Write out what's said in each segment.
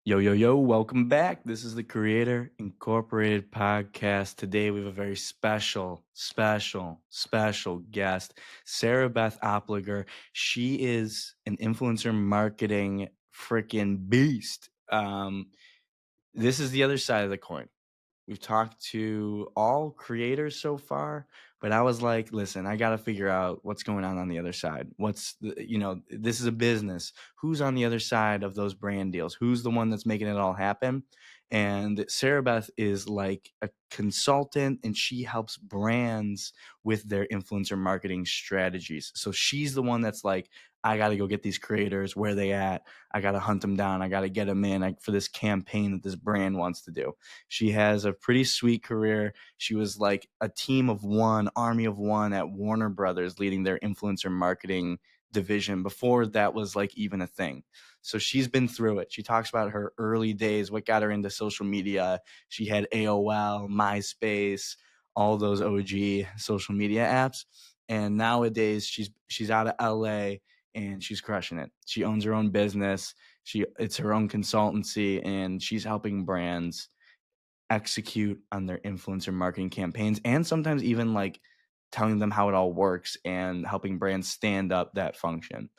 Yo, yo, yo, welcome back. This is the Creator Incorporated podcast. Today we have a very special guest, Sarah Beth Oppliger. She is an influencer marketing freaking beast. This is the other side of the coin. We've talked to all creators so far, but I was like, listen, I got to figure out what's going on the other side. This is a business. Who's on the other side of those brand deals? Who's the one that's making it all happen? And Sarah Beth is like a consultant and she helps brands with their influencer marketing strategies. So she's the one that's like, I got to go get these creators. Where they at? I got to hunt them down. I got to get them in for this campaign that this brand wants to do. She has a pretty sweet career. She was like a team of one, army of one at Warner Brothers, leading their influencer marketing division before that was like even a thing. So she's been through it. She talks about her early days, what got her into social media. She had AOL, MySpace, all those OG social media apps. And nowadays she's out of LA and she's crushing it. She owns her own business. It's her own consultancy and she's helping brands execute on their influencer marketing campaigns and sometimes even like telling them how it all works and helping brands stand up that function.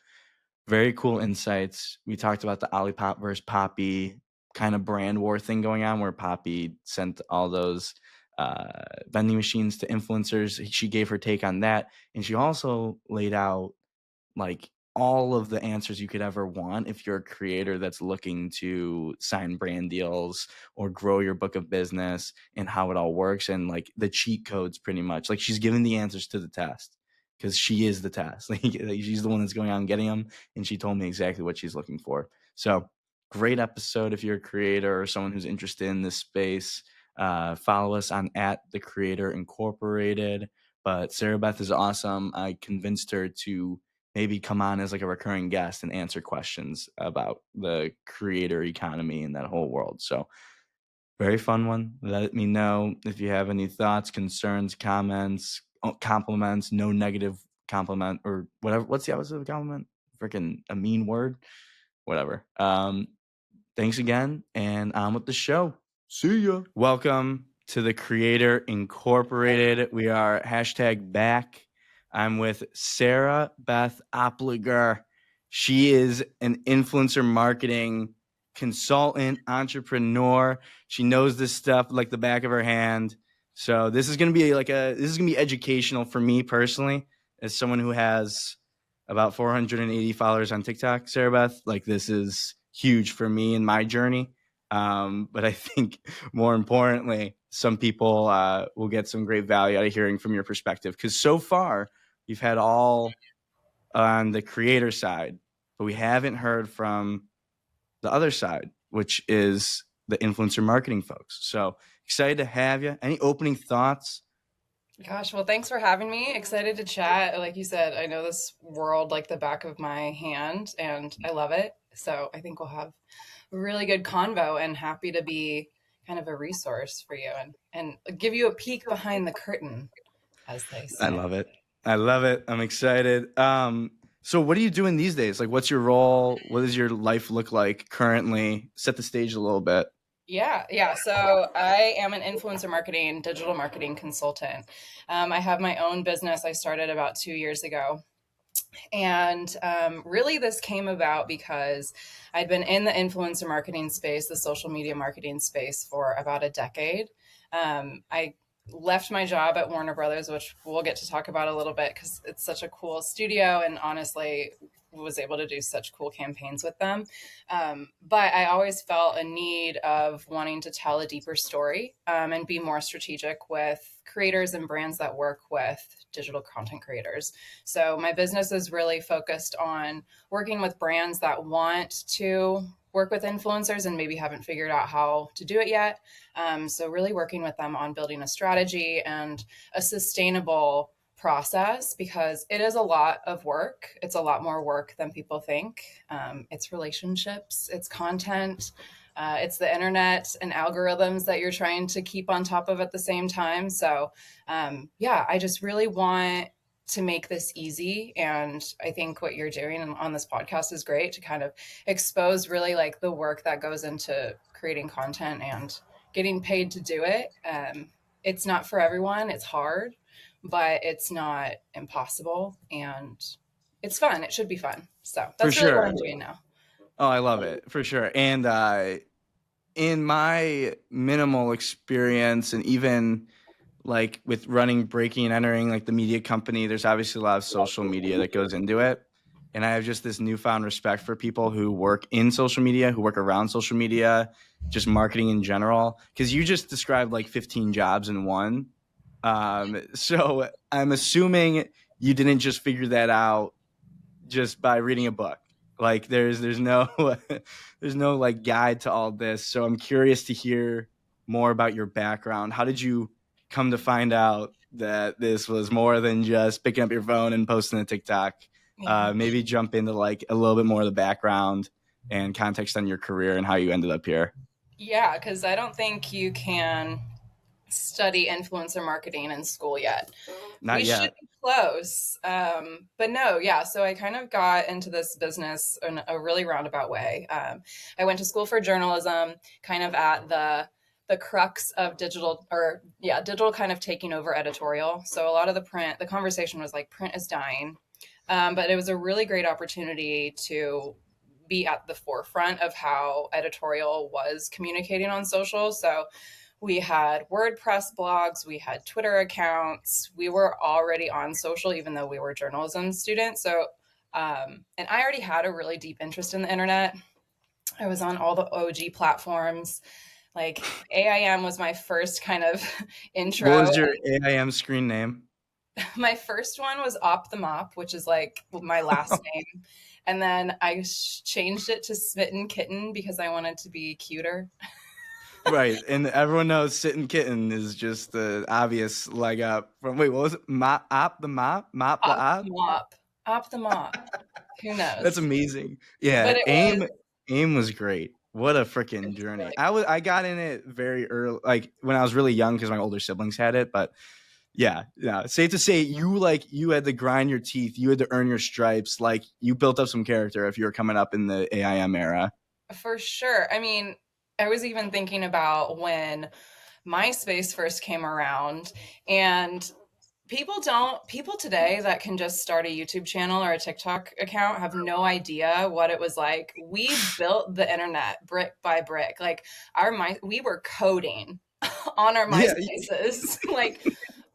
Very cool insights. We talked about the Olipop versus Poppy kind of brand war thing going on where Poppy sent all those vending machines to influencers. She gave her take on that. And she also laid out like all of the answers you could ever want if you're a creator that's looking to sign brand deals or grow your book of business and how it all works and like the cheat codes pretty much. Like she's giving the answers to the test because she is the test. Like she's the one that's going out and getting them and she told me exactly what she's looking for. So great episode if you're a creator or someone who's interested in this space. Follow us on at the Creator Incorporated. But Sarah Beth is awesome. I convinced her to maybe come on as like a recurring guest and answer questions about the creator economy and that whole world. So very fun one. Let me know if you have any thoughts, concerns, comments, compliments, no negative compliment or whatever. What's the opposite of a compliment? Freaking a mean word, whatever. Thanks again. And on with the show. See ya. Welcome to the Creator Incorporated. We are #back. I'm with Sarah Beth Oppliger. She is an influencer marketing consultant, entrepreneur. She knows this stuff like the back of her hand. So this is going to be educational for me personally as someone who has about 480 followers on TikTok. Sarah Beth, like this is huge for me in my journey. But I think more importantly, some people will get some great value out of hearing from your perspective. Because so far, you've had all on the creator side, but we haven't heard from the other side, which is the influencer marketing folks. So excited to have you. Any opening thoughts? Gosh, well, thanks for having me. Excited to chat. Like you said, I know this world like the back of my hand and I love it. So I think we'll have a really good convo and happy to be kind of a resource for you and give you a peek behind the curtain, as they I say. love it. I love it. I'm excited. So what are you doing these days? Like, what's your role? What does your life look like currently? Set the stage a little bit. Yeah. So I am an influencer marketing, digital marketing consultant. I have my own business I started about 2 years ago. And really, this came about because I'd been in the influencer marketing space, the social media marketing space for about a decade. I left my job at Warner Brothers, which we'll get to talk about a little bit because it's such a cool studio and honestly was able to do such cool campaigns with them. But I always felt a need of wanting to tell a deeper story and be more strategic with creators and brands that work with digital content creators. So my business is really focused on working with brands that want to work with influencers and maybe haven't figured out how to do it yet. So really working with them on building a strategy and a sustainable process because it is a lot of work. It's a lot more work than people think. It's relationships, it's content, it's the internet and algorithms that you're trying to keep on top of at the same time. So, yeah, I just really want to make this easy. And I think what you're doing on this podcast is great to kind of expose really like the work that goes into creating content and getting paid to do it. It's not for everyone, it's hard, but it's not impossible, and it's fun. It should be fun. So For that's really what sure. I'm doing now. Oh, I love it for sure. And in my minimal experience, and even like with running, breaking, and entering like the media company, there's obviously a lot of social media that goes into it. And I have just this newfound respect for people who work in social media, who work around social media, just marketing in general. Because you just described like 15 jobs in one. So I'm assuming you didn't just figure that out just by reading a book. Like there's no there's no like guide to all this. So I'm curious to hear more about your background. How did you come to find out that this was more than just picking up your phone and posting a TikTok? Yeah. Maybe jump into like a little bit more of the background and context on your career and how you ended up here. Yeah, because I don't think you can study influencer marketing in school yet. Not We should yet. be close. But no, yeah. So I kind of got into this business in a really roundabout way. I went to school for journalism, kind of at the crux of digital, or yeah, digital kind of taking over editorial. So a lot of the conversation was like print is dying. But it was a really great opportunity to be at the forefront of how editorial was communicating on social. So we had WordPress blogs, we had Twitter accounts, we were already on social, even though we were journalism students. So, and I already had a really deep interest in the internet. I was on all the OG platforms. Like AIM was my first kind of What intro. was your AIM screen name? My first one was Op the Mop, which is like my last name. And then I changed it to Smitten Kitten because I wanted to be cuter. Right, and everyone knows "Sitting Kitten" is just the obvious leg up from. Wait, what was it? Mop the Op the op. Mop. Op the Mop. Who That's knows? amazing. But Yeah, it was AIM was great. What a freaking it's journey! really I got in it very early, like when I was really young, because my older siblings had it. But yeah, safe to say you had to grind your teeth, you had to earn your stripes. Like you built up some character if you were coming up in the AIM era. for sure. I mean, I was even thinking about when MySpace first came around, and people today that can just start a YouTube channel or a TikTok account have no idea what it was like. We built the internet brick by brick. Like we were coding on our Yeah. MySpaces. Like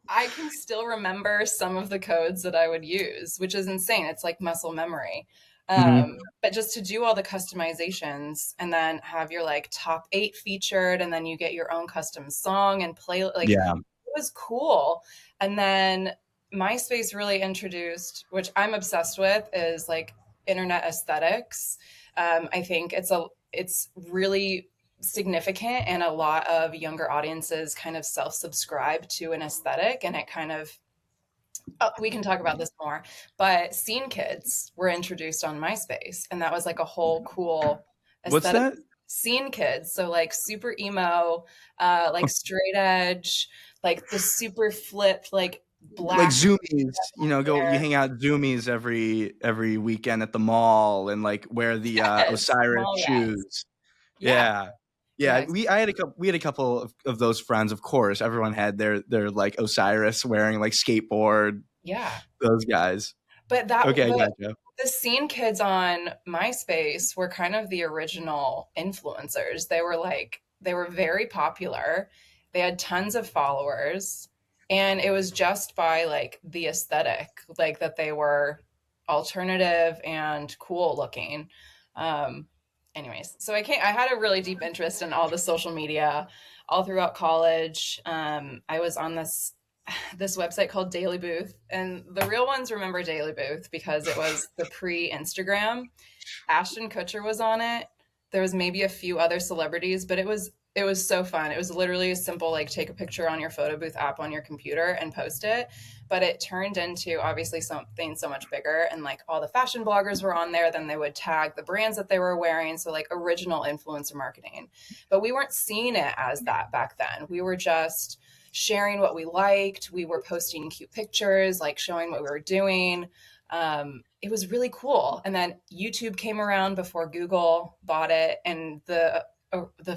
I can still remember some of the codes that I would use, which is insane. It's like muscle memory. Hmm. But just to do all the customizations and then have your like top 8 featured, and then you get your own custom song and play, like Yeah. it was cool. And then MySpace really introduced, which I'm obsessed with, is like internet aesthetics. I think it's really significant, and a lot of younger audiences kind of self-subscribe to an aesthetic, and it kind of we can talk about this more, but scene kids were introduced on MySpace, and that was like a whole cool What's aesthetic. that? Scene kids, so like super emo, like straight edge, like the super flipped, like Like black zoomies, go you hair. hang out at zoomies every weekend at the mall and like wear the Yes, Osiris mall rats. shoes. Yeah, Yeah. Yeah, yeah, we had a couple of those friends, of course. Everyone had their like Osiris wearing like skateboard, yeah. those guys. But that Okay, I gotcha. the scene kids on MySpace were kind of the original influencers. They were very popular. They had tons of followers, and it was just by like the aesthetic, like that they were alternative and cool looking. Um Anyways, so I had a really deep interest in all the social media all throughout college. I was on this website called Daily Booth, and the real ones remember Daily Booth because it was the pre-Instagram. Ashton Kutcher was on it. There was maybe a few other celebrities, but it was so fun. It was literally a simple like take a picture on your photo booth app on your computer and post it, but it turned into obviously something so much bigger, and like all the fashion bloggers were on there, then they would tag the brands that they were wearing, so like original influencer marketing. But we weren't seeing it as that back then. We were just sharing what we liked. We were posting cute pictures, like showing what we were doing. It was really cool. And then YouTube came around before Google bought it, and the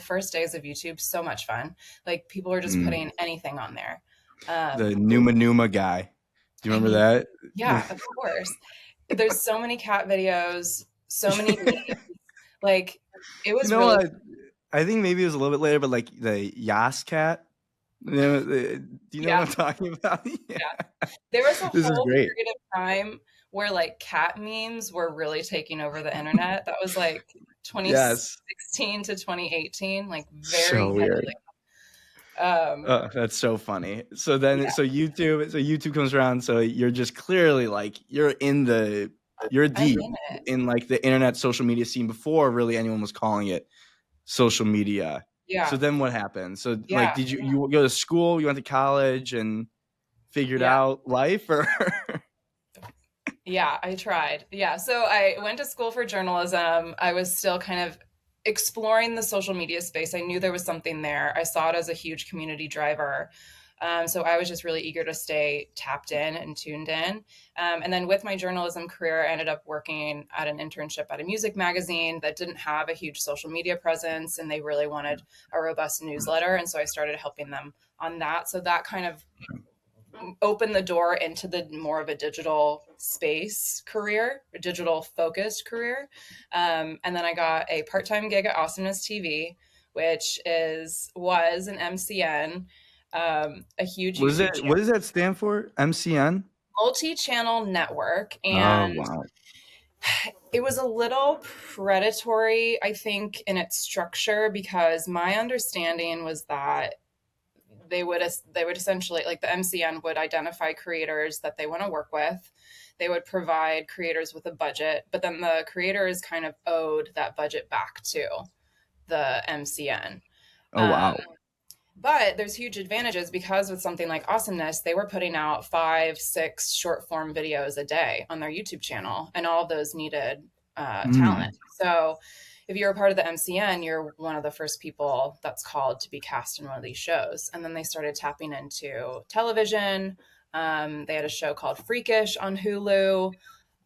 first days of YouTube, so much fun. Like people were just Mm. putting anything on there. The Numa Numa guy. Do you I remember mean, that? yeah, of course. There's so many cat videos, so many memes. Like it You was know really what? I think maybe it was a little bit later, but like the Yas cat. Do you know what yeah, I'm talking about? Yeah. yeah. There was a This is whole great. period of time where like cat memes were really taking over the internet. That was like Yes. 2016 to 2018, like So very weird. heavily. Um, That's so funny. yeah, So YouTube comes around, so you're just clearly like you're I'm deep in it. in like the internet social media scene before really anyone was calling it social media. So Yeah, then what happened? So like yeah, did you go to school, you went to college and figured yeah. out life or Yeah, I tried. Yeah, so I went to school for journalism. I was still kind of exploring the social media space. I knew there was something there. I saw it as a huge community driver. So I was just really eager to stay tapped in and tuned in. And then with my journalism career, I ended up working at an internship at a music magazine that didn't have a huge social media presence, and they really wanted a robust newsletter. And so I started helping them on that. So that kind of open the door into the more of a digital space career, a digital focused career. And then I got a part-time gig at Awesomeness TV, which was an MCN, a huge YouTube what channel, does that stand for? MCN? multi-channel network. Oh And wow. it was a little predatory, I think, in its structure, because my understanding was that they would essentially, like, the MCN would identify creators that they want to work with. They would provide creators with a budget, but then the creators kind of owed that budget back to the MCN. Oh Um, wow. but there's huge advantages, because with something like Awesomeness, they were putting out 5, 6 short form videos a day on their YouTube channel, and all of those needed talent. Mm. So if you're a part of the MCN, you're one of the first people that's called to be cast in one of these shows. And then they started tapping into television. They had a show called Freakish on Hulu.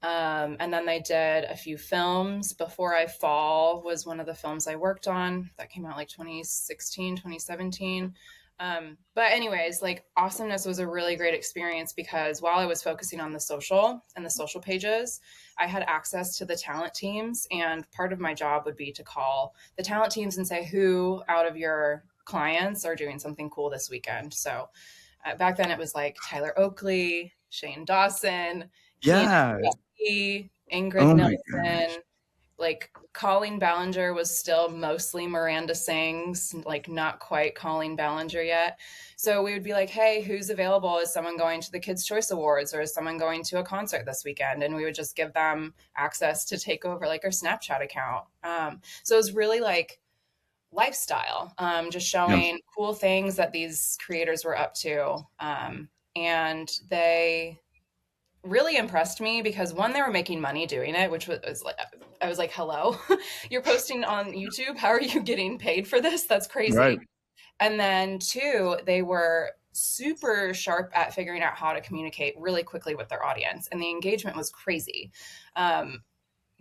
And then they did a few films. Before I Fall was one of the films I worked on that came out like 2016, 2017. But anyways, like, Awesomeness was a really great experience, because while I was focusing on the social and the social pages, I had access to the talent teams. And part of my job would be to call the talent teams and say, who out of your clients are doing something cool this weekend? So back then it was like Tyler Oakley, Shane Dawson, Keenan Yeah. Ingrid Oh my gosh. Nilsson, like Colleen Ballinger was still mostly Miranda Sings, like not quite Colleen Ballinger yet. So we would be like, hey, who's available? Is someone going to the Kids' Choice Awards, or is someone going to a concert this weekend? And we would just give them access to take over like our Snapchat account. So it was really like lifestyle, just Yeah. showing cool things that these creators were up to. And they really impressed me, because one, they were making money doing it, which was like, I was like, hello, you're posting on YouTube, how are you getting paid for this? That's Right. crazy. And then two, they were super sharp at figuring out how to communicate really quickly with their audience, and the engagement was crazy.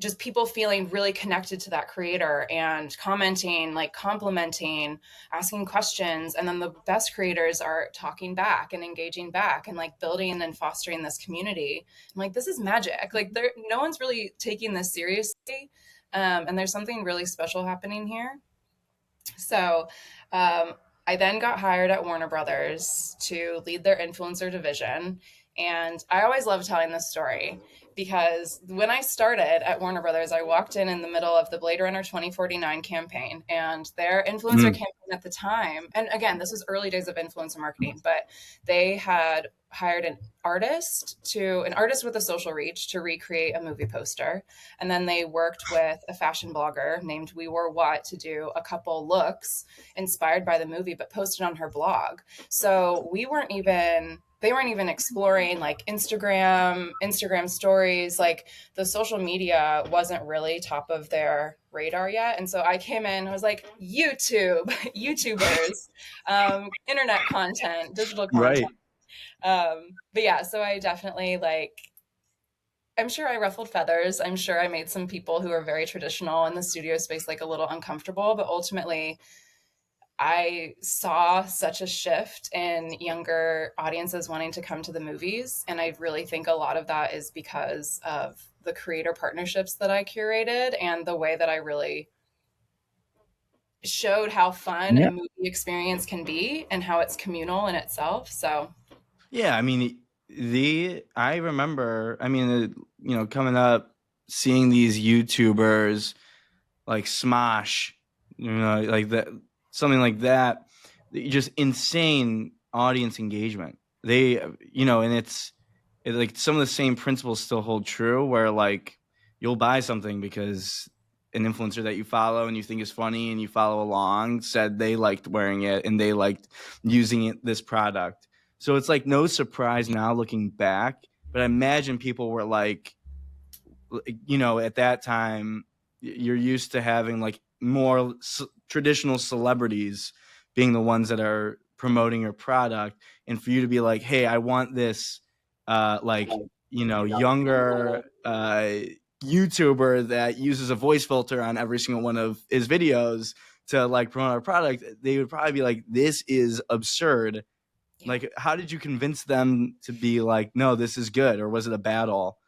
Just people feeling really connected to that creator and commenting, like complimenting, asking questions. And then the best creators are talking back and engaging back and like building and fostering this community. I'm like, this is magic. Like, no one's really taking this seriously. And there's something really special happening here. So I then got hired at Warner Brothers to lead their influencer division. And I always love telling this story, because when I started at Warner Brothers, I walked in the middle of the Blade Runner 2049 campaign, and their influencer Mm. campaign at the time, and again, this was early days of influencer marketing, but they had hired an artist with a social reach to recreate a movie poster. And then they worked with a fashion blogger named We Wore What to do a couple looks inspired by the movie, but posted on her blog. So they weren't even exploring like Instagram stories. Like, the social media wasn't really top of their radar yet. And so I came in and was like, YouTube, YouTubers, internet content, digital content. Right. But yeah, so I definitely like, I'm sure I ruffled feathers. I'm sure I made some people who are very traditional in the studio space like a little uncomfortable, but ultimately I saw such a shift in younger audiences wanting to come to the movies. And I really think a lot of that is because of the creator partnerships that I curated and the way that I really showed how fun a Yeah. movie experience can be and how it's communal in itself. So, Yeah, I mean, the I remember, I mean, coming up, seeing these YouTubers like Smosh, like that, something like that, just insane audience engagement. They, and like some of the same principles still hold true, where like you'll buy something because an influencer that you follow and you think is funny and you follow along said they liked wearing it and they liked using this product. So it's like no surprise now looking back, but I imagine people were like, at that time, you're used to having like more traditional celebrities being the ones that are promoting your product, and for you to be like, hey, I want this, like, younger YouTuber that uses a voice filter on every single one of his videos to like promote our product, they would probably be like, this is absurd. yeah. Like, how did you convince them to be like, no, this is good, or was it a battle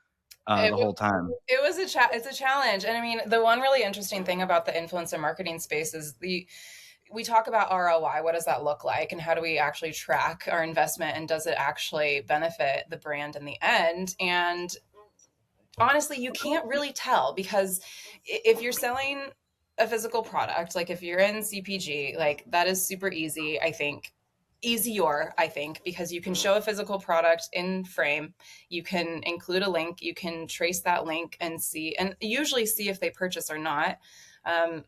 It, the whole time? it was it's a challenge. And I mean, the one really interesting thing about the influencer marketing space is we talk about ROI. What does that look like? And how do we actually track our investment? And does it actually benefit the brand in the end? And honestly, you can't really tell because if you're selling a physical product, like if you're in CPG, like that is super easy, I think. Easier, I think, because you can show a physical product in frame. You can include a link. You can trace that link and see, and usually see if they purchase or not.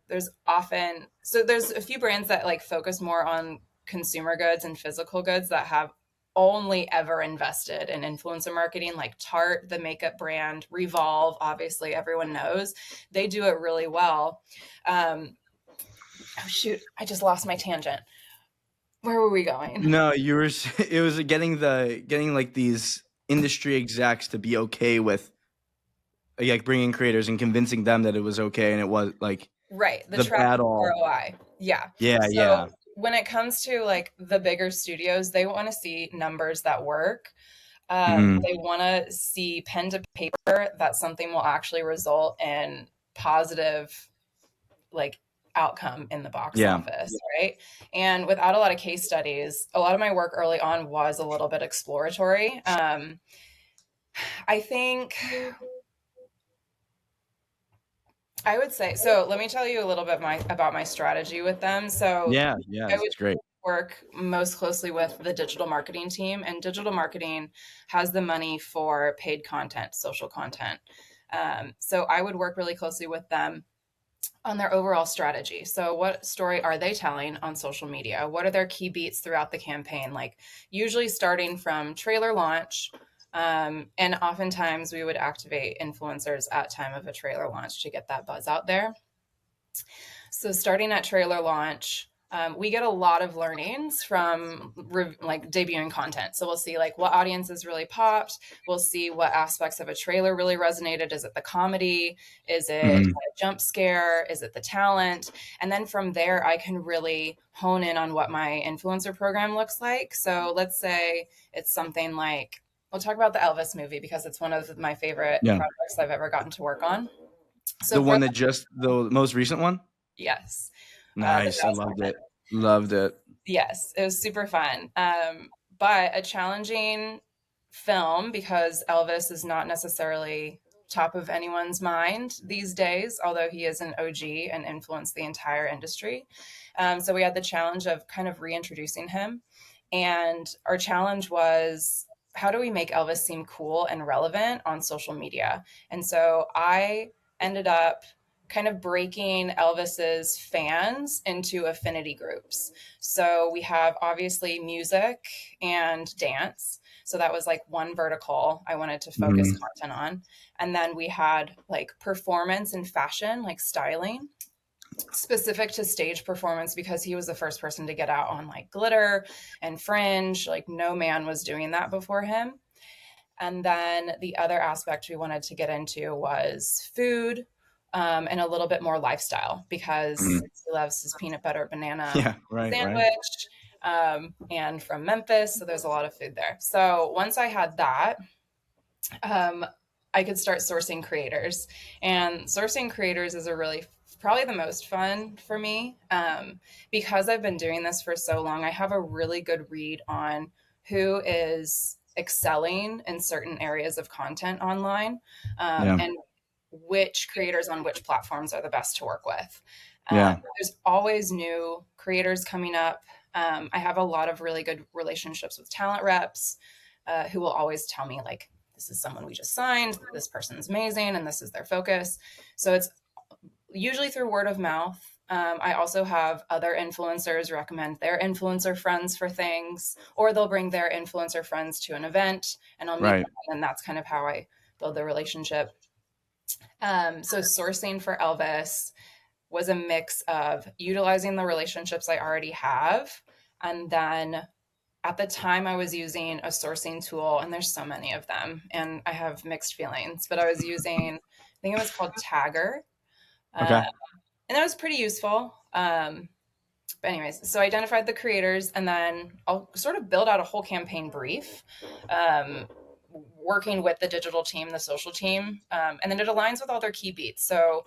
There's a few brands that like focus more on consumer goods and physical goods that have only ever invested in influencer marketing, like Tarte, the makeup brand, Revolve, obviously everyone knows. They do it really well. Oh shoot, I just lost my tangent. Where were we going? No, you were. It was getting like these industry execs to be okay with like bringing creators and convincing them that it was okay, and it was like Right, the the track battle. ROI. Yeah. Yeah, So yeah. when it comes to like the bigger studios, they want to see numbers that work. Mhm. They want to see pen to paper that something will actually result in positive like outcome in the box Yeah. office, right? And without a lot of case studies, a lot of my work early on was a little bit exploratory. I think I would say so. Let me tell you a little bit about my strategy with them. So Yeah, yeah, I it's would great. work most closely with the digital marketing team, and digital marketing has the money for paid content, social content. So I would work really closely with them on their overall strategy. So, what story are they telling on social media? What are their key beats throughout the campaign? Like, usually starting from trailer launch. And oftentimes we would activate influencers at time of a trailer launch to get that buzz out there. So starting at trailer launch, we get a lot of learnings from like debuting content. So we'll see like what audiences really popped. We'll see what aspects of a trailer really resonated. Is it the comedy? Is it Mhm. a jump scare? Is it the talent? And then from there, I can really hone in on what my influencer program looks like. So let's say it's something like, we'll talk about the Elvis movie because it's one of my favorite Yeah. projects I've ever gotten to work on. So The for one that just the most recent one? yes, the Nice. I jazz loved moment. it. Loved it. Yes, it was super fun. But a challenging film because Elvis is not necessarily top of anyone's mind these days, although he is an OG and influenced the entire industry. So we had the challenge of kind of reintroducing him. And our challenge was how do we make Elvis seem cool and relevant on social media? And so I ended up kind of breaking Elvis's fans into affinity groups. So we have obviously music and dance. So that was like one vertical I wanted to focus Mhm. content on. And then we had like performance and fashion, like styling, specific to stage performance, because he was the first person to get out on like glitter and fringe. Like no man was doing that before him. And then the other aspect we wanted to get into was food, and a little bit more lifestyle, because Mhm. he loves his peanut butter banana Yeah, right, right. sandwich, and from Memphis. So there's a lot of food there. So once I had that, um, I could start sourcing creators. And sourcing creators is a really probably the most fun for me, because I've been doing this for so long. I have a really good read on who is excelling in certain areas of content online, Yeah, and which creators on which platforms are the best to work with. yeah, There's always new creators coming up. I have a lot of really good relationships with talent reps, who will always tell me, like, this is someone we just signed, this person's amazing, and this is their focus. So it's usually through word of mouth. I also have other influencers recommend their influencer friends for things, or they'll bring their influencer friends to an event and I'll meet right. them. And that's kind of how I build the relationship. So sourcing for Elvis was a mix of utilizing the relationships I already have. And then at the time, I was using a sourcing tool, and there's so many of them, and I have mixed feelings, but I was using, I think it was called Tagger. Okay. And that was pretty useful. But anyways, so I identified the creators, and then I'll sort of build out a whole campaign brief, um, working with the digital team, the social team, and then it aligns with all their key beats. So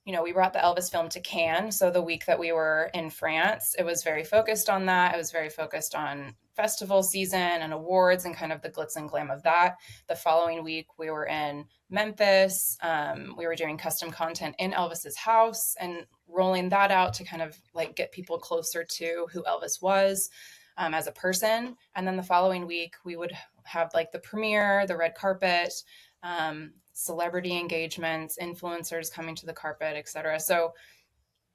we brought the Elvis film to Cannes. So the week that we were in France, it was very focused on that. It was very focused on festival season and awards and kind of the glitz and glam of that. The following week, we were in Memphis. We were doing custom content in Elvis's house and rolling that out to kind of like get people closer to who Elvis was, as a person. And then the following week, we would have like the premiere, the red carpet, celebrity engagements, influencers coming to the carpet, etc. So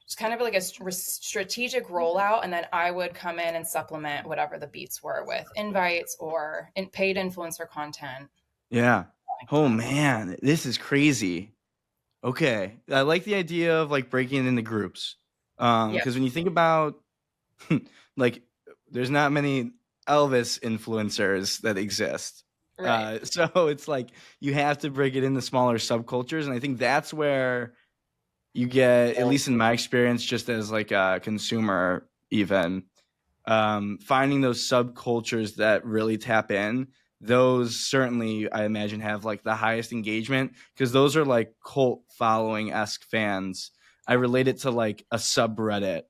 it's kind of like a strategic rollout, and then I would come in and supplement whatever the beats were with invites or paid influencer content Yeah. like Oh, that. man, this is crazy. Okay. I like the idea of, like, breaking it into groups. Yeah, Because when you think about, like, there's not many Elvis influencers that exist. right. So it's like you have to break it into smaller subcultures, and I think that's where you get, at least in my experience, just as, like, a consumer even, finding those subcultures that really tap in, those certainly I imagine have like the highest engagement, because those are like cult following esque fans. I relate it to like a subreddit.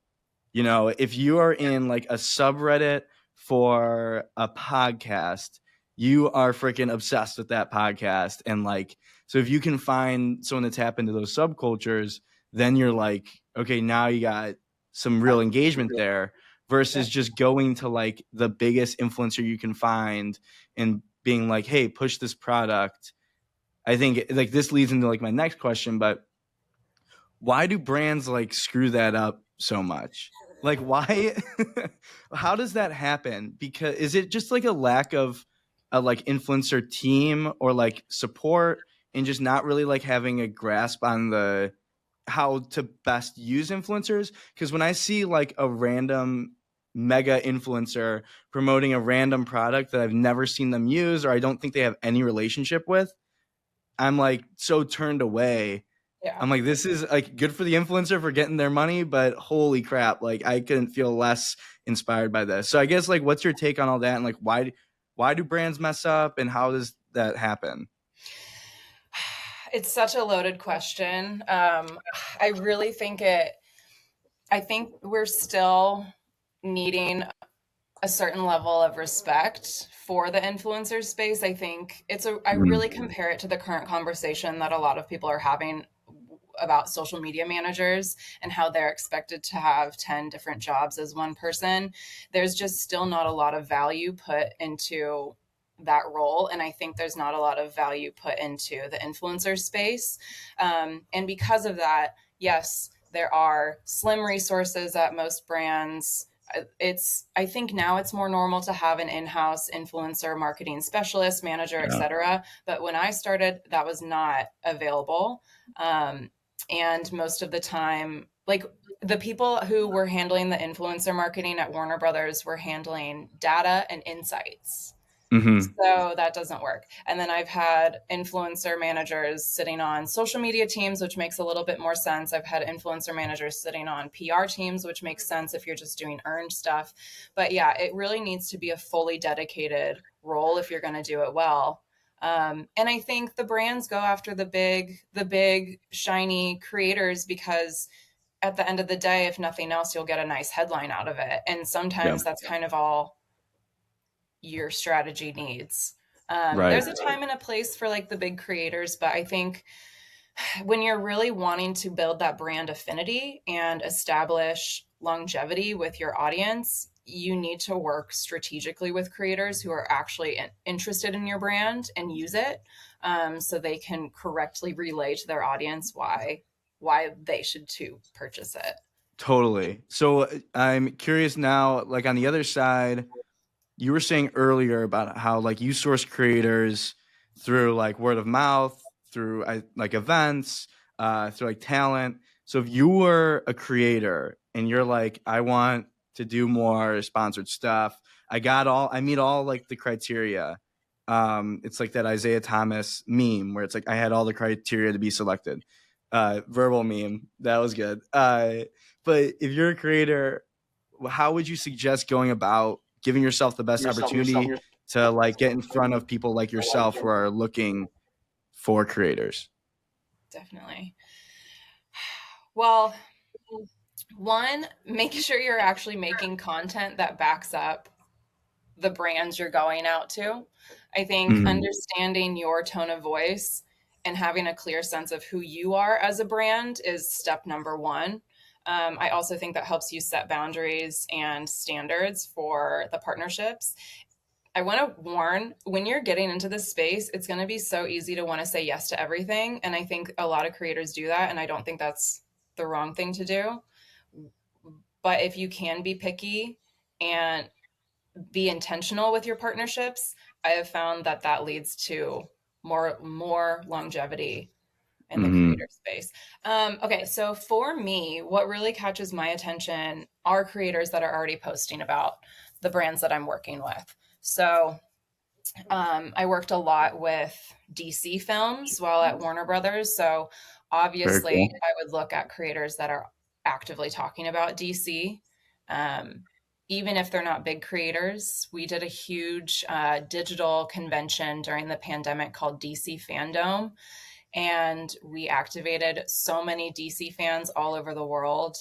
If you are in like a subreddit for a podcast, you are freaking obsessed with that podcast. And like, so if you can find someone to tap into those subcultures, then you're like, okay, now you got some real engagement there Yeah. versus just going to like the biggest influencer you can find and being like, hey, push this product. I think like this leads into like my next question, but why do brands like screw that up so much? Like why how does that happen? Because is it just like a lack of a like influencer team or like support and just not really like having a grasp on the how to best use influencers? Because when I see like a random mega influencer promoting a random product that I've never seen them use or I don't think they have any relationship with, I'm like so turned away. Yeah. I'm like, this is like good for the influencer for getting their money, but holy crap, like I couldn't feel less inspired by this. So I guess like what's your take on all that and like why do brands mess up and how does that happen? It's such a loaded question. I really think I think we're still needing a certain level of respect for the influencer space. I think I Mhm. really compare it to the current conversation that a lot of people are having about social media managers and how they're expected to have 10 different jobs as one person. There's just still not a lot of value put into that role. And I think there's not a lot of value put into the influencer space. And because of that, yes, there are slim resources at most brands. I think now it's more normal to have an in-house influencer marketing specialist, manager, Yeah. etc. But when I started, that was not available. And most of the time, like, the people who were handling the influencer marketing at Warner Brothers were handling data and insights. Hmm. So that doesn't work. And then I've had influencer managers sitting on social media teams, which makes a little bit more sense. I've had influencer managers sitting on PR teams, which makes sense if you're just doing earned stuff. But yeah, it really needs to be a fully dedicated role if you're going to do it well. And I think the brands go after the big, shiny creators because at the end of the day, if nothing else, you'll get a nice headline out of it. And Yeah. sometimes that's kind of all your strategy needs. Right. There's a time and a place for like the big creators, but I think when you're really wanting to build that brand affinity and establish longevity with your audience, you need to work strategically with creators who are actually interested in your brand and use it, so they can correctly relay to their audience why they should too purchase it. Totally. So I'm curious now, like on the other side, you were saying earlier about how like you source creators through like word of mouth, through like events, through like talent. So if you were a creator and you're like, I want to do more sponsored stuff, I meet all like the criteria. It's like that Isaiah Thomas meme where it's like I had all the criteria to be selected. Verbal meme, that was good. But if you're a creator, how would you suggest going about giving yourself the best opportunity to like get in front of people like yourself who are looking for creators? Definitely. Well, one, make sure you're actually making content that backs up the brands you're going out to. I think Hmm. understanding your tone of voice and having a clear sense of who you are as a brand is step number one. I also think that helps you set boundaries and standards for the partnerships. I want to warn, when you're getting into this space, it's going to be so easy to want to say yes to everything. And I think a lot of creators do that. And I don't think that's the wrong thing to do. But if you can be picky and be intentional with your partnerships, I have found that that leads to more longevity in the Hmm. creator space. Okay, so for me, what really catches my attention are creators that are already posting about the brands that I'm working with. So I worked a lot with DC films while at Warner Brothers. So Very obviously, cool. I would look at creators that are actively talking about DC. Um, Even if they're not big creators, we did a huge digital convention during the pandemic called DC Fandom. And we activated so many DC fans all over the world,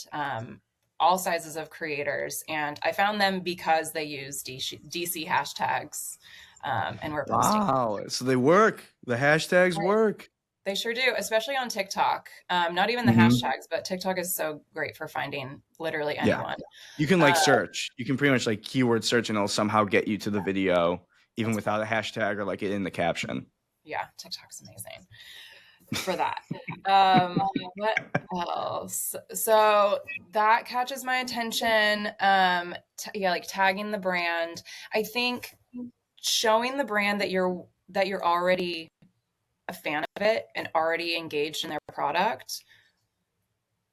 all sizes of creators. And I found them because they use DC hashtags, and we're posting. Wow. So they work. The hashtags work. They sure do, especially on TikTok. Not even the Hmm. hashtags, but TikTok is so great for finding literally Yeah. anyone. You can Uh, like search. You can pretty much like keyword search and it'll somehow get you to the video, even that's without a hashtag or like it in the caption. Yeah, TikTok's amazing for that. What else? So that catches my attention. Yeah, like tagging the brand. I think showing the brand that you're already a fan of it and already engaged in their product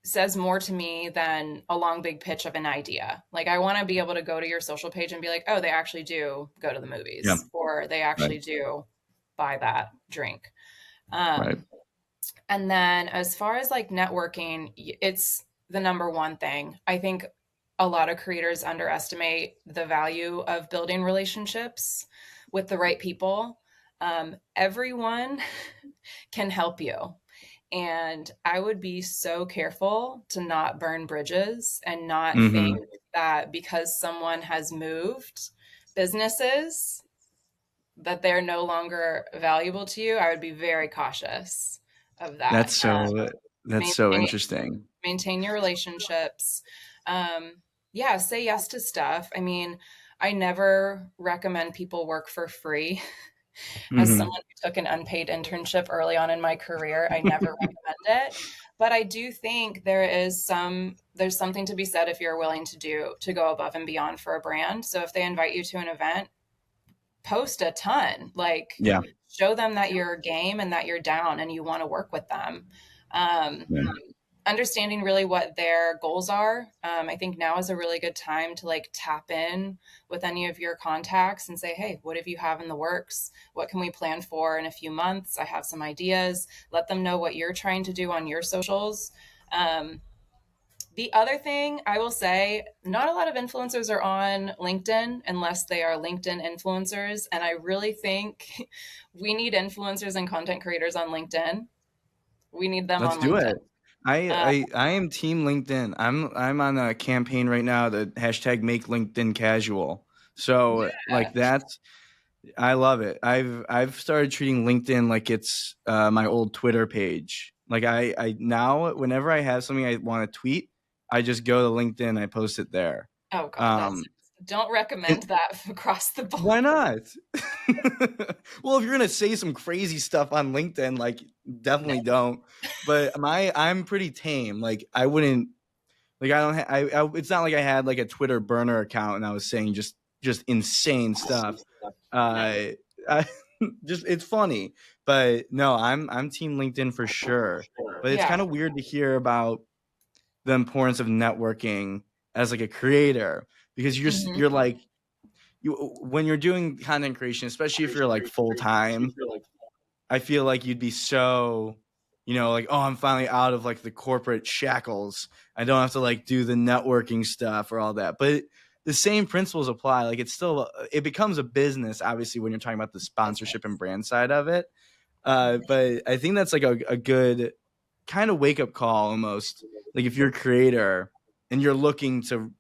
says more to me than a long big pitch of an idea. Like, I want to be able to go to your social page and be like, oh, they actually do go to the Yeah. movies, or they Right. actually do buy that drink. Right. Um, and then as far as like networking, it's the number one thing. I think a lot of creators underestimate the value of building relationships with the right people. Everyone can help you. And I would be so careful to not burn bridges and not think Hmm. that because someone has moved businesses that they're no longer valuable to you. I would be very cautious of that. That's so that's so Maintain, interesting. maintain your relationships. Um, yeah, say yes to stuff. I mean, I never recommend people work for free. As Hmm. someone who took an unpaid internship early on in my career, I never recommend it. But I do think there's something to be said if you're willing to go above and beyond for a brand. So if they invite you to an event, post a ton, like Yeah. show them that you're game and that you're down and you want to work with them. Um, Yeah. Understanding really what their goals are. I think now is a really good time to like tap in with any of your contacts and say, hey, what do you have in the works? What can we plan for in a few months? I have some ideas. Let them know what you're trying to do on your socials. Um, the other thing I will say, not a lot of influencers are on LinkedIn unless they are LinkedIn influencers. And I really think we need influencers and content creators on LinkedIn. We need them Let's on do LinkedIn. it. I, Uh, I I am team LinkedIn. I'm on a campaign right now, the hashtag make LinkedIn casual. So like that's I love it. I've started treating LinkedIn like it's my old Twitter page. Like I now whenever I have something I want to tweet, I just go to LinkedIn, I post it there. oh God, that's Um, don't and recommend that across the board. why not? Well, if you're gonna say some crazy stuff on LinkedIn, like definitely don't. But I'm pretty tame. Like I wouldn't like I don't it's not like I had like a Twitter burner account and I was saying just insane stuff. Nice. Uh, I, just it's funny, but no, I'm team LinkedIn for sure. But it's Yeah. kind of weird to hear about the importance of networking as like a creator because Mhm. you're like you when you're doing content creation, especially if you're like full time. I feel like you'd be so, like, oh, I'm finally out of like the corporate shackles. I don't have to like do the networking stuff or all that. But the same principles apply. Like it becomes a business, obviously, when you're talking about the sponsorship and brand side of it. But I think that's like a good kind of wake up call almost. Like if you're a creator and you're looking to,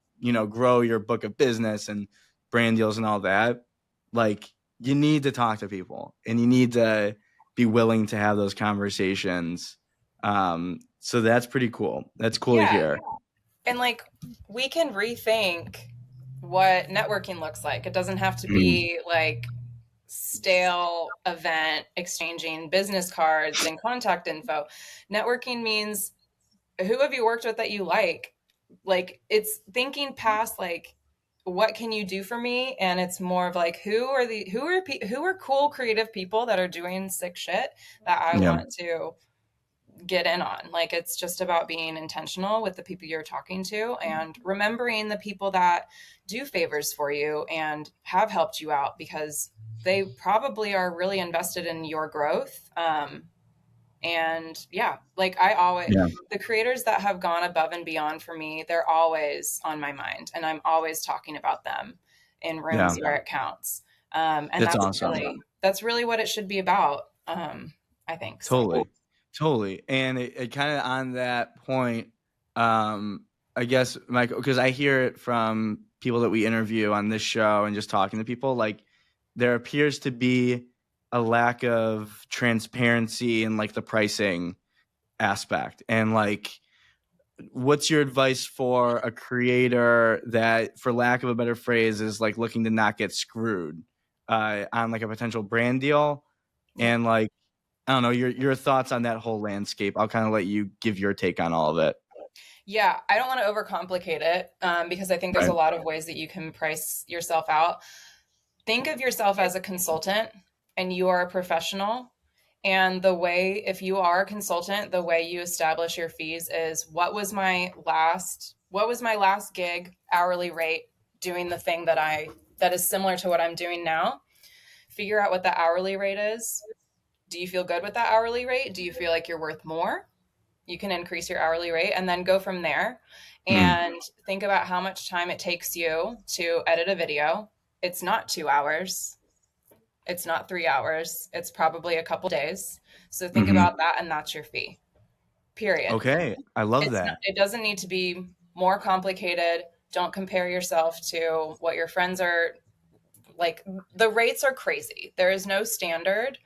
grow your book of business and brand deals and all that, like you need to talk to people and you need to be willing to have those conversations. So that's pretty cool. That's cool to Yeah. hear. And like we can rethink what networking looks like. It doesn't have to Mhm. be like stale event exchanging business cards and contact info. Networking means who have you worked with that you like? Like it's thinking past like what can you do for me, and it's more of like who are cool creative people that are doing sick shit that I Yeah. want to get in on. Like it's just about being intentional with the people you're talking to and remembering the people that do favors for you and have helped you out because they probably are really invested in your growth. And yeah, like I always, Yeah. the creators that have gone above and beyond for me, they're always on my mind and I'm always talking about them in Yeah. rooms where it counts. And That's awesome. that's really what it should be about. I think so. Totally. Totally. And it kind of on that point, I guess, Michael, because I hear it from people that we interview on this show and just talking to people, like there appears to be a lack of transparency in like the pricing aspect. And like, what's your advice for a creator that, for lack of a better phrase, is like looking to not get screwed on like a potential brand deal? Yeah. And like, I don't know, your thoughts on that whole landscape. I'll kind of let you give your take on all of it. Yeah, I don't want to overcomplicate it because I think there's Right. a lot of ways that you can price yourself out. Think of yourself as a consultant and you are a professional. And if you are a consultant, the way you establish your fees is what was my last gig hourly rate doing the thing that is similar to what I'm doing now. Figure out what the hourly rate is. Do you feel good with that hourly rate? Do you feel like you're worth more? You can increase your hourly rate and then go from there Mm. and think about how much time it takes you to edit a video. It's not 2 hours. It's not 3 hours. It's probably a couple days. So think Hmm. about that, and that's your fee. Period. Okay. I love that. It doesn't need to be more complicated. Don't compare yourself to what your friends are like. The rates are crazy. There is no standard.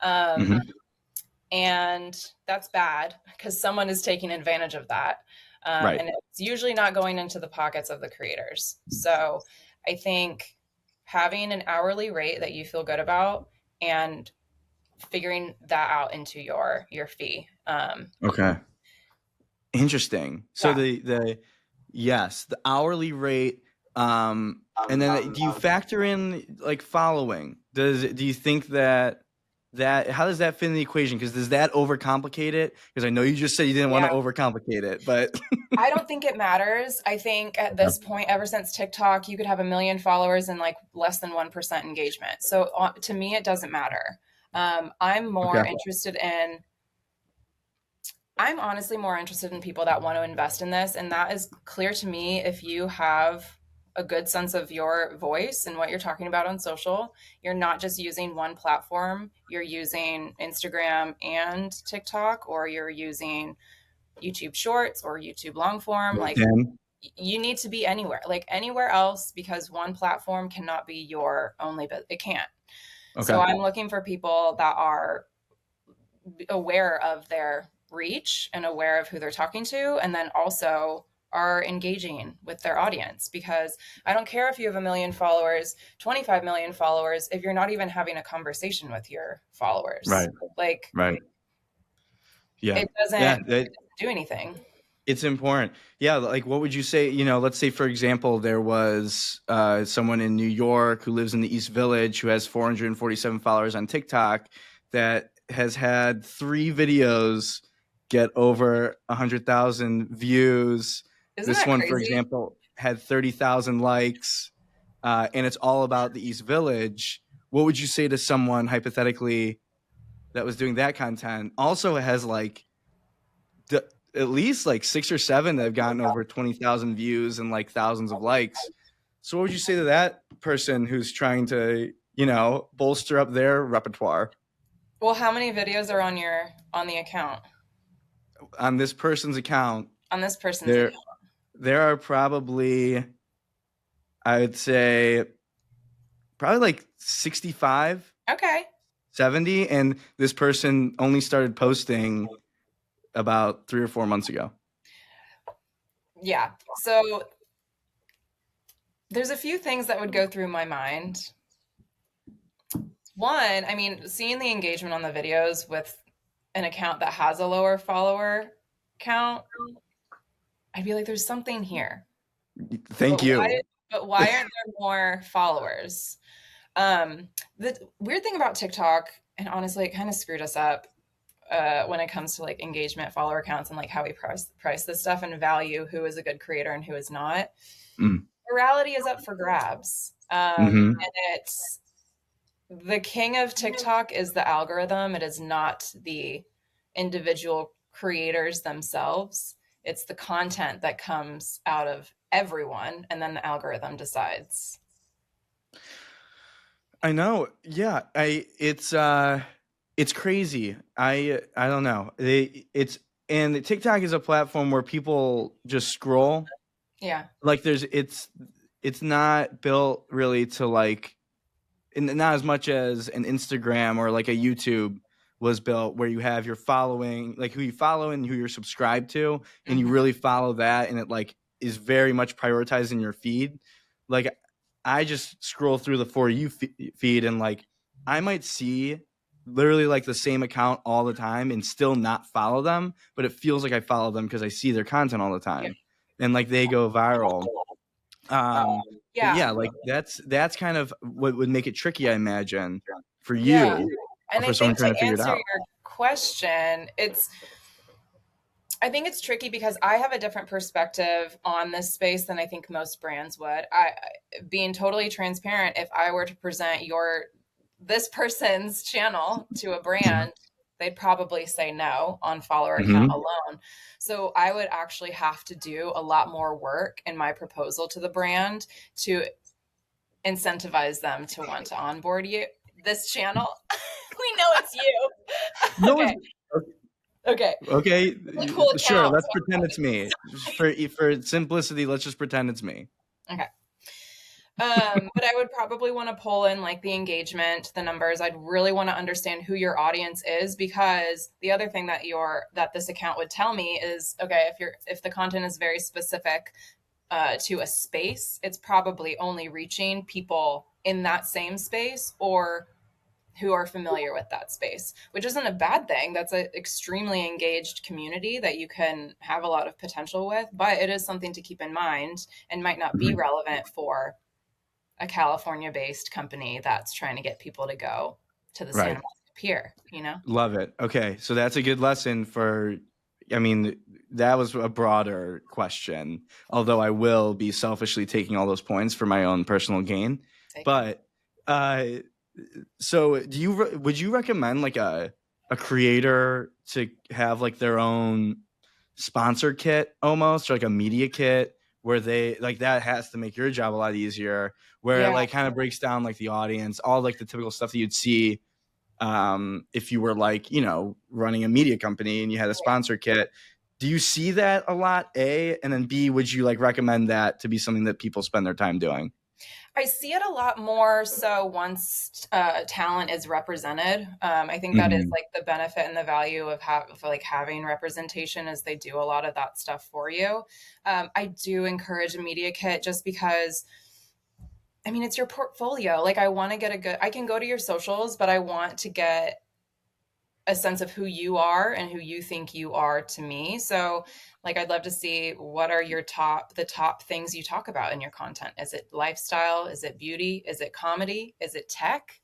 Um, Hmm. and that's bad because someone is taking advantage of that. Right. And it's usually not going into the pockets of the creators. So I think having an hourly rate that you feel good about and figuring that out into your fee. Okay. Interesting. So Yeah. the yes, the hourly rate, and then do you factor in like following? Do you think that how does that fit in the equation? Because does that overcomplicate it? Because I know you just said you didn't want Yeah. to overcomplicate it, but I don't think it matters. I think at this point, ever since TikTok, you could have a million followers and like less than 1% engagement. So to me, it doesn't matter. I'm more okay, interested in, I'm honestly more interested in people that want to invest in this. And that is clear to me if you have a good sense of your voice and what you're talking about on social. You're not just using one platform, you're using Instagram and TikTok, or you're using YouTube Shorts or YouTube long form. Like, LinkedIn. you need to be anywhere, like anywhere else, because one platform cannot be your only, but it can't. So Okay, I'm looking for people that are aware of their reach and aware of who they're talking to, and then also are engaging with their audience, because I don't care if you have a million followers, 25 million followers, if you're not even having a conversation with your followers. right, Like, right, yeah, it doesn't yeah. That do anything. It's important. Yeah, like what would you say, let's say for example there was someone in New York who lives in the East Village who has 447 followers on TikTok that has had 3 videos get over 100,000 views. Isn't This that one, for crazy? example, had 30,000 likes, and it's all about the East Village. What would you say to someone hypothetically that was doing that content? Also has like the, at least like 6 or 7 that have gotten over 20,000 views and like thousands of likes. So what would you say to that person who's trying to, bolster up their repertoire? Well, how many videos are on the account? On this person's account, On this person's there account. there are probably, I would say, probably like 65, Okay. 70, and this person only started posting about 3 or 4 months ago. Yeah. So there's a few things that would go through my mind. One, I mean, seeing the engagement on the videos with an account that has a lower follower count, I'd be like, there's something here. Thank But why you. but why aren't there more followers? The weird thing about TikTok, and honestly, it kind of screwed us up when it comes to like engagement, follower counts, and like how we price this stuff and value who is a good creator and who is not. Mm. Virality is up for grabs. Hmm. And it's the king of TikTok is the algorithm. It is not the individual creators themselves. It's the content that comes out of everyone, and then the algorithm decides. I know. Yeah, it's crazy. I don't know. And TikTok is a platform where people just scroll. Yeah. Like it's not built really to like, and not as much as an Instagram or like a YouTube was built, where you have your following, like who you follow and who you're subscribed to, and you Mm-hmm. really follow that, and it like is very much prioritized in your feed. Like I just scroll through the For You feed, and like I might see literally like the same account all the time and still not follow them, but it feels like I follow them because I see their content all the Yeah. time, and like they go viral. But Yeah. yeah, like that's kind of what would make it tricky, I imagine, for Yeah. you or And I for someone think trying to to figure it answer out. your question, I think it's tricky because I have a different perspective on this space than I think most brands would. Being totally transparent, if I were to present this person's channel to a brand, they'd probably say no on follower count Mm-hmm. alone. So I would actually have to do a lot more work in my proposal to the brand to incentivize them to want to onboard this channel. We know it's you. No Okay. one's Okay. okay. A cool Sure, account. let's pretend it's me. For simplicity, let's just pretend it's me. Okay. But I would probably want to pull in like the engagement, the numbers. I'd really want to understand who your audience is, because the other thing that this account would tell me is, okay, if the content is very specific, to a space, it's probably only reaching people in that same space or who are familiar with that space, which isn't a bad thing. That's an extremely engaged community that you can have a lot of potential with, but it is something to keep in mind and might not be Mhm. relevant for a California based company that's trying to get people to go to the Santa Right. Monica Pier, you know? Love it. Okay, so that's a good lesson for. I mean, that was a broader question. Although I will be selfishly taking all those points for my own personal gain, Take them. but uh, so would you recommend like a creator to have like their own sponsor kit almost, or like a media kit where they like that has to make your job a lot easier, where it Yeah. like kind of breaks down like the audience, all like the typical stuff that you'd see if you were like, running a media company and you had a sponsor kit. Do you see that a lot, A? And then B, would you like recommend that to be something that people spend their time doing? I see it a lot more so once talent is represented. I think that is Hmm. like the benefit and the value of like having representation is they do a lot of that stuff for you. I do encourage a media kit just because I mean it's your portfolio. Like I want to get a good I can go to your socials, but I want to get a sense of who you are and who you think you are to me. So, like, I'd love to see what are the top things you talk about in your content. Is it lifestyle? Is it beauty? Is it comedy? Is it tech?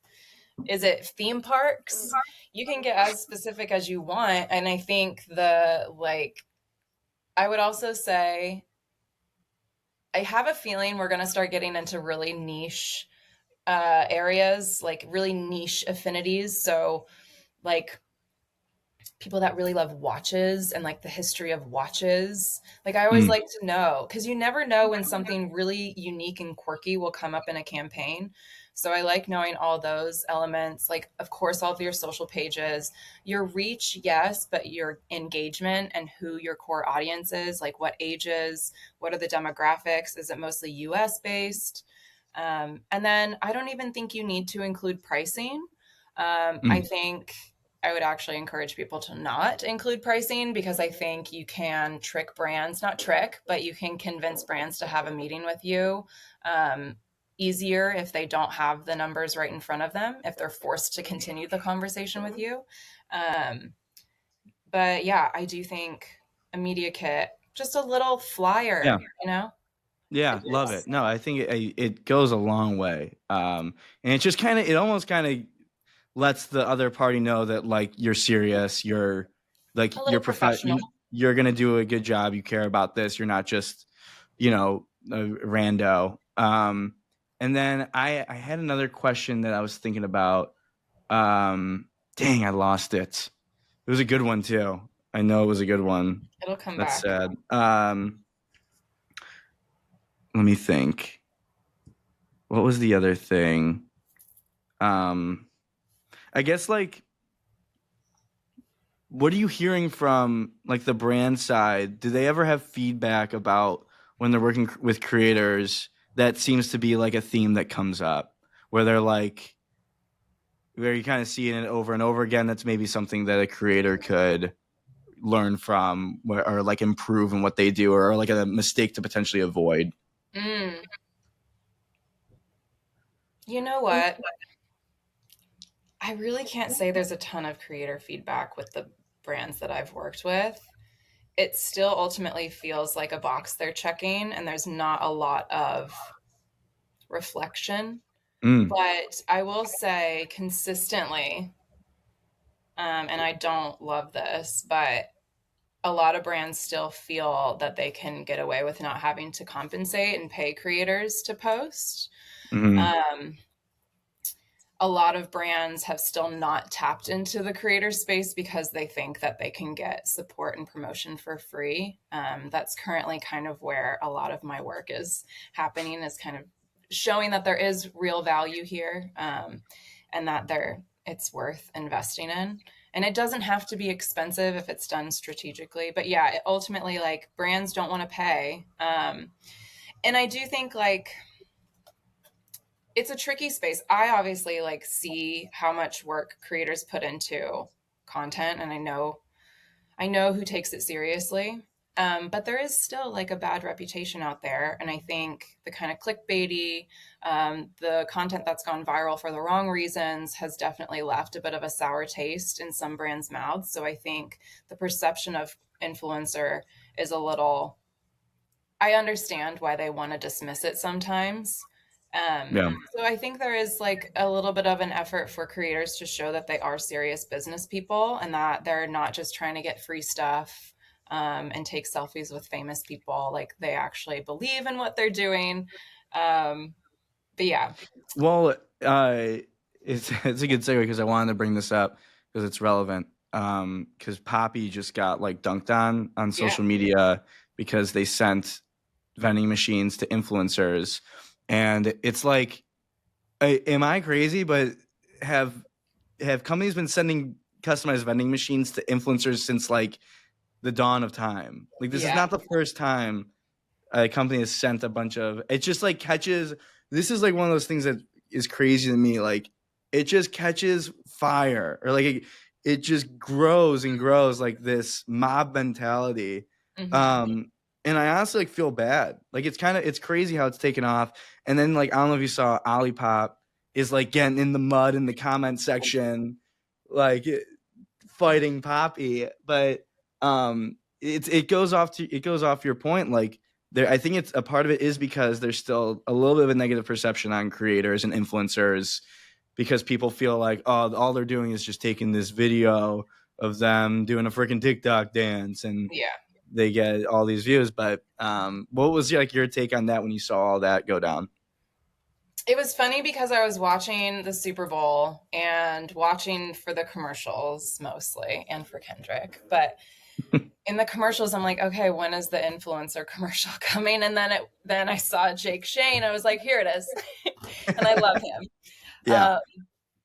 Is it theme parks? You can get as specific as you want. And I think I would also say, I have a feeling we're going to start getting into really niche areas, like really niche affinities. So, like, people that really love watches and like the history of watches. Like I always Mm, like to know because you never know when something really unique and quirky will come up in a campaign. So I like knowing all those elements. Like of course all of your social pages, your reach, yes, but your engagement and who your core audience is, like what ages, what are the demographics, is it mostly US based? And then I don't even think you need to include pricing. I mm, think I would actually encourage people to not include pricing because I think you can trick brands, not trick, but you can convince brands to have a meeting with you um, easier if they don't have the numbers right in front of them, if they're forced to continue the conversation with you. Um, but yeah, I do think a media kit, just a little yeah. flyer, you know? Yeah, It love it. just, No, I think it goes a long way. And it just kind of, it almost kind of lets the other party know that like you're serious, you're like a little professional. you're gonna do a good job, you care about this, you're not just, a rando. And then I had another question that I was thinking about. Dang, I lost it. It was a good one too. I know it was a good one. It'll come That's back. sad. Let me think. What was the other thing? Um, I guess like what are you hearing from like the brand side? Do they ever have feedback about when they're working with creators? That seems to be like a theme that comes up where they're like where you kind of see it over and over again. That's maybe something that a creator could learn from or like improve in what they do, or like a mistake to potentially avoid. Mm, you know what? I really can't say there's a ton of creator feedback with the brands that I've worked with. It still ultimately feels like a box they're checking, and there's not a lot of reflection. Mm, But I will say consistently, and I don't love this, but a lot of brands still feel that they can get away with not having to compensate and pay creators to post. mm, Um, a lot of brands have still not tapped into the creator space because they think that they can get support and promotion for free. That's currently kind of where a lot of my work is happening, is kind of showing that there is real value here, and that it's worth investing in. And it doesn't have to be expensive if it's done strategically. But yeah, ultimately, like brands don't want to pay. And I do think like it's a tricky space. I obviously like see how much work creators put into content and I know who takes it seriously. But there is still like a bad reputation out there. And I think the kind of clickbaity, the content that's gone viral for the wrong reasons has definitely left a bit of a sour taste in some brands' mouths. So I think the perception of influencer is a little, I understand why they want to dismiss it sometimes. Yeah. So I think there is like a little bit of an effort for creators to show that they are serious business people and that they're not just trying to get free stuff and take selfies with famous people. Like they actually believe in what they're doing. Um, but yeah, Well, it's a good segue because I wanted to bring this up because it's relevant. Because Poppy just got like dunked on yeah, social media because they sent vending machines to influencers, and it's like, am I crazy? But have have companies been sending customized vending machines to influencers since like the dawn of time? Like this is yeah, not the first time a company has sent a bunch of, it just like catches, this is like one of those things that is crazy to me, like it just catches fire, or like it just grows and grows, like this mob mentality. hmm, And I honestly like feel bad, like it's kind of, it's crazy how it's taken off. And then like I don't know if you saw Olipop is like getting in the mud in the comment section, like fighting Poppy. But it goes off to, it goes off your point, like there, I think it's a part of it is because there's still a little bit of a negative perception on creators and influencers because people feel like, oh, all they're doing is just taking this video of them doing a freaking TikTok dance and yeah. they get all these views. But what was like your take on that when you saw all that go down? It was funny because I was watching the Super Bowl and watching for the commercials mostly and for Kendrick. But in the commercials, I'm like, okay, when is the influencer commercial coming? And then I saw Jake Shane. I was like, here it is, and I love him. Yeah. Uh,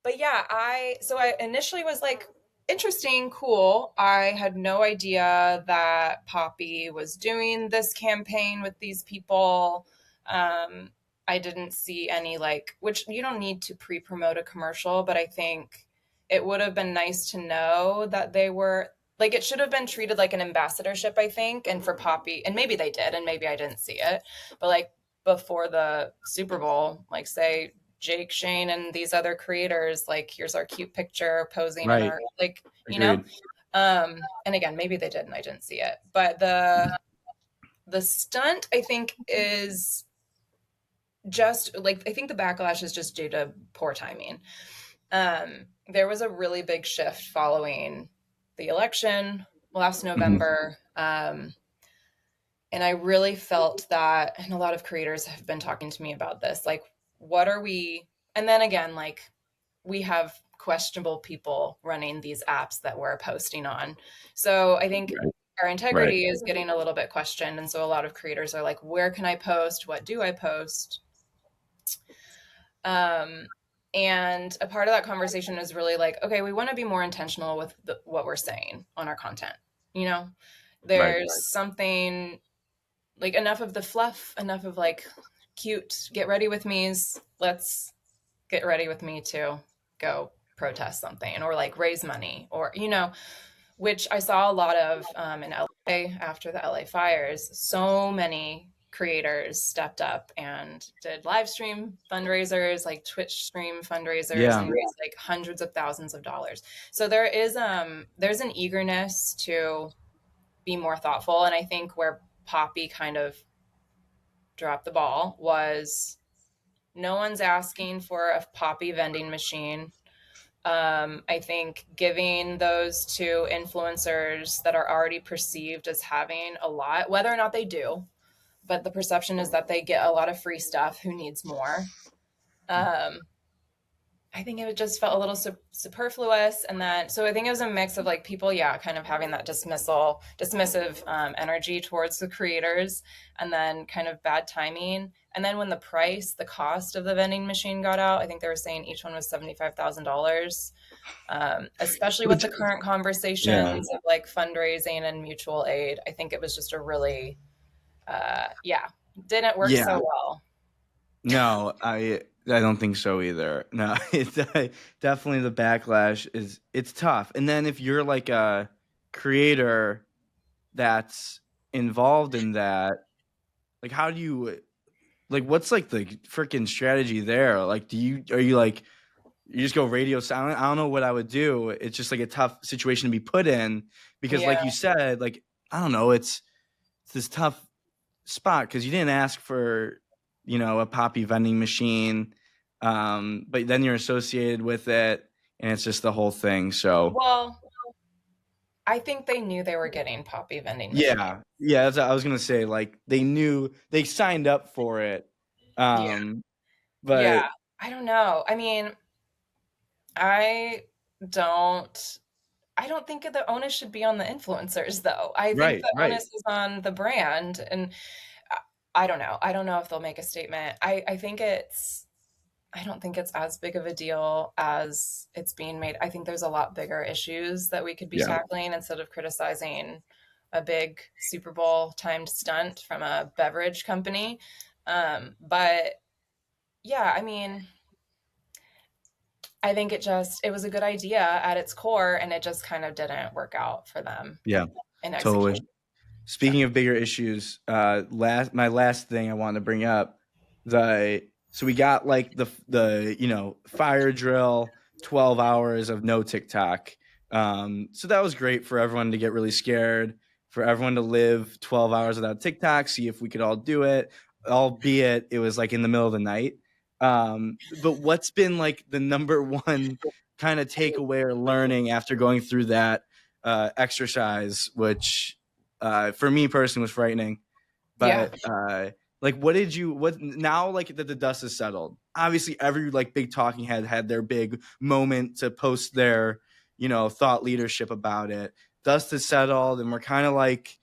but yeah, I initially was like, interesting, cool. I had no idea that Poppy was doing this campaign with these people. Um, I didn't see any like, which you don't need to pre-promote a commercial, but I think it would have been nice to know that they were like, it should have been treated like an ambassadorship, I think, and for Poppy, and maybe they did, and maybe I didn't see it, but like before the Super Bowl, like say Jake Shane and these other creators, like here's our cute picture posing in Right. our like, you know. Agreed. And again, maybe they did and I didn't see it. But the stunt I think is just like I think the backlash is just due to poor timing. There was a really big shift following the election last Mhm. November. And I really felt that, and a lot of creators have been talking to me about this, like, what are we, and then again, like, we have questionable people running these apps that we're posting on. So I think Right. our Right. integrity is getting a little bit questioned. And so a lot of creators are like, where can I post? What do I post? Um, and a part of that conversation is really like, okay, we want to be more intentional with what we're saying on our content. You know, Right. there's something like enough of the fluff, enough of like cute, get ready with me's. Let's get ready with me to go protest something or like raise money or, you know, which I saw a lot of in LA after the LA fires. So many creators stepped up and did live stream fundraisers, like Twitch stream fundraisers, Yeah. and raised like hundreds of thousands of dollars. So there's an eagerness to be more thoughtful. And I think where Poppy kind of dropped the ball was no one's asking for a Poppy vending machine. I think giving those to influencers that are already perceived as having a lot, whether or not they do, but the perception is that they get a lot of free stuff. Who needs more? Um, I think it just felt a little superfluous, and that so I think it was a mix of like people, yeah, kind of having that dismissive energy towards the creators, and then kind of bad timing. And then when the cost of the vending machine got out, I think they were saying each one was $75,000. Especially with Which, the current yeah. conversations of like fundraising and mutual aid, I think it was just a really, yeah, didn't work Yeah. so well. No, I don't think so either. No, it's definitely the backlash it's tough. And then if you're like a creator that's involved in that, like, how do you like, what's, like, the freaking strategy there? Like, are you, like, you just go radio silent? I don't know what I would do. It's just, like, a tough situation to be put in because, Yeah. like you said, like, I don't know, it's this tough spot because you didn't ask for, a poppy vending machine, but then you're associated with it, and it's just the whole thing, so Well, I think they knew they were getting poppy vending machine. yeah. Yeah, that's what I was gonna say, like, they signed up for it, Yeah. um, Yeah. but I don't know. I mean, I don't I don't think the onus should be on the influencers though. I think right, the right. onus is on the brand, and I don't know. I don't know if they'll make a statement. I don't think it's as big of a deal as it's being made. I think there's a lot bigger issues that we could be Yeah, tackling instead of criticizing a big Super Bowl timed stunt from a beverage company. But yeah, I mean, I think it was a good idea at its core, and it just kind of didn't work out for them yeah, in execution. totally. So, Speaking of bigger issues, my last thing I wanted to bring up, the so we got like the fire drill, 12 hours of no TikTok. So that was great for everyone to get really scared, for everyone to live 12 hours without TikTok, see if we could all do it, albeit it was like in the middle of the night. But what's been like the number one kind of takeaway or learning after going through that exercise, which for me personally was frightening. yeah. But like, what now? Like that the dust is settled. Obviously, every like big talking head had their big moment to post their thought leadership about it. Dust is settled, and we're kind of like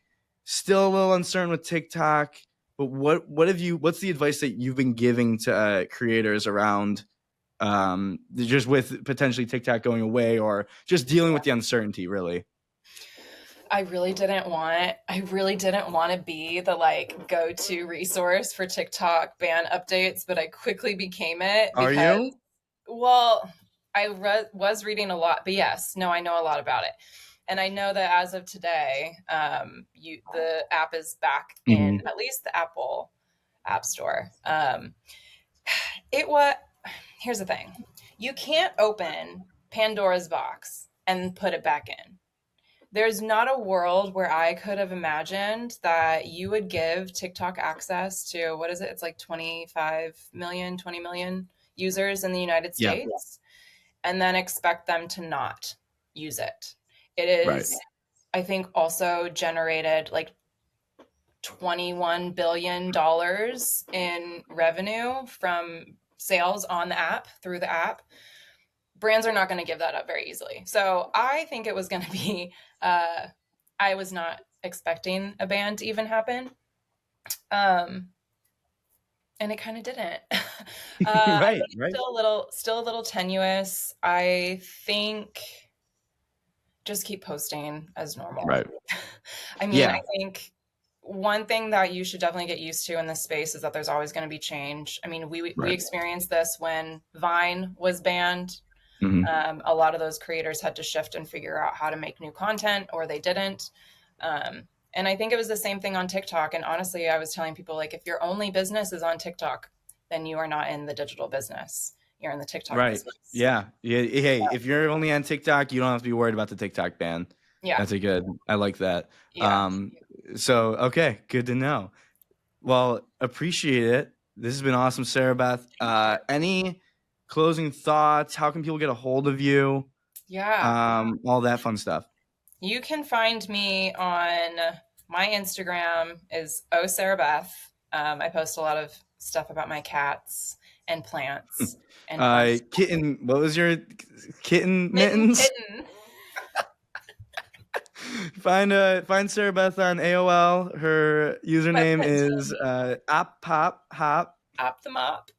still a little uncertain with TikTok. But what's the advice that you've been giving to creators around just with potentially TikTok going away or just dealing with the uncertainty, really? I really didn't want to be the like go-to resource for TikTok ban updates, but I quickly became it Are because, you? well, was reading a lot, but yes, no, I know a lot about it. And I know that as of today, the app is back in Mhm. at least the Apple App Store. It was Here's the thing: you can't open Pandora's box and put it back in. There's not a world where I could have imagined that you would give TikTok access to, what is it? It's like 25 million, 20 million users in the United Yeah. States, and then expect them to not use it. It Right. is, I think, also generated like $21 billion in revenue from sales on the app through the app. Brands are not going to give that up very easily. So I think it was going to be, I was not expecting a ban to even happen. Um, and it kind of didn't. I Right, think it's right, still a little tenuous. I think just keep posting as normal. right. I mean, I Yeah, think one thing that you should definitely get used to in this space is that there's always going to be change. I mean, we right. experienced this when Vine was banned. Mhm. A lot of those creators had to shift and figure out how to make new content, or they didn't. And I think it was the same thing on TikTok. And honestly, I was telling people, like, if your only business is on TikTok, then you are not in the digital business. You're in the TikTok Right. business. Yeah. Yeah, hey, if you're only on TikTok, you don't have to be worried about the TikTok ban. Yeah. I like that. Yeah. So okay, good to know. Well, appreciate it. This has been awesome, Sarah Beth. Any closing thoughts? How can people get a hold of you? Yeah. All that fun stuff. You can find me on my Instagram is osarabeth. I post a lot of stuff about my cats and plants and fun stuff. Kitten, what was your kitten Mitten mittens? kitten. Find Sarah Beth on AOL. Her username is op pop hop. Op the mop.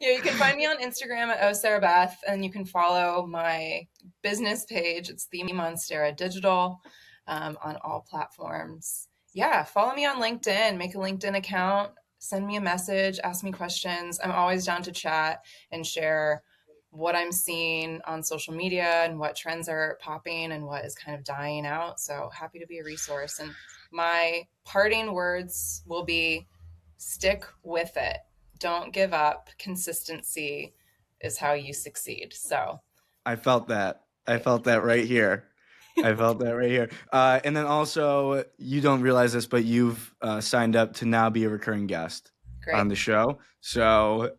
Yeah, you can find me on Instagram at osarabeth, and you can follow my business page. It's the Monstera Digital on all platforms. Yeah, follow me on LinkedIn. Make a LinkedIn account. Send me a message. Ask me questions. I'm always down to chat and share what I'm seeing on social media and what trends are popping and what is kind of dying out. So happy to be a resource. And my parting words will be stick with it. Don't give up. Consistency is how you succeed. So, I felt that. I thank felt that right here. I felt that right here. And then also, you don't realize this, but you've signed up to now be a recurring guest on great. the show. So,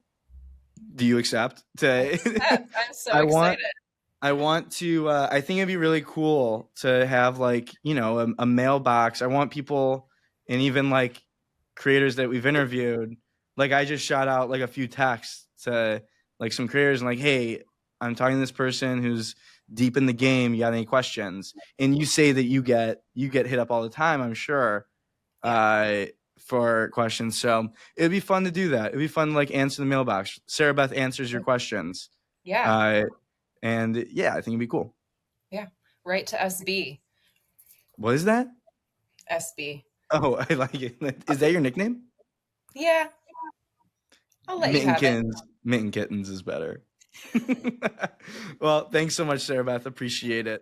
do you accept? I To accept. I'm so I excited. want I want to. I think it'd be really cool to have like a mailbox. I want people and even like creators that we've interviewed. Like I just shot out like a few texts to like some creators and like, hey, I'm talking to this person who's deep in the game. You got any questions? And you say that you get hit up all the time. I'm sure Yeah. uh, for questions. So it'd be fun to do that. It'd be fun to like answer the mailbox. Sarah Beth answers your questions. Yeah. Uh, and yeah, I think it'd be cool. Yeah. Right to SB. What is that? SB. Oh, I like it. Is that your nickname? Yeah. I'll let you Mitten have it. Kittens. Mitten Kittens is better. Well, thanks so much, Sarah Beth. Appreciate it.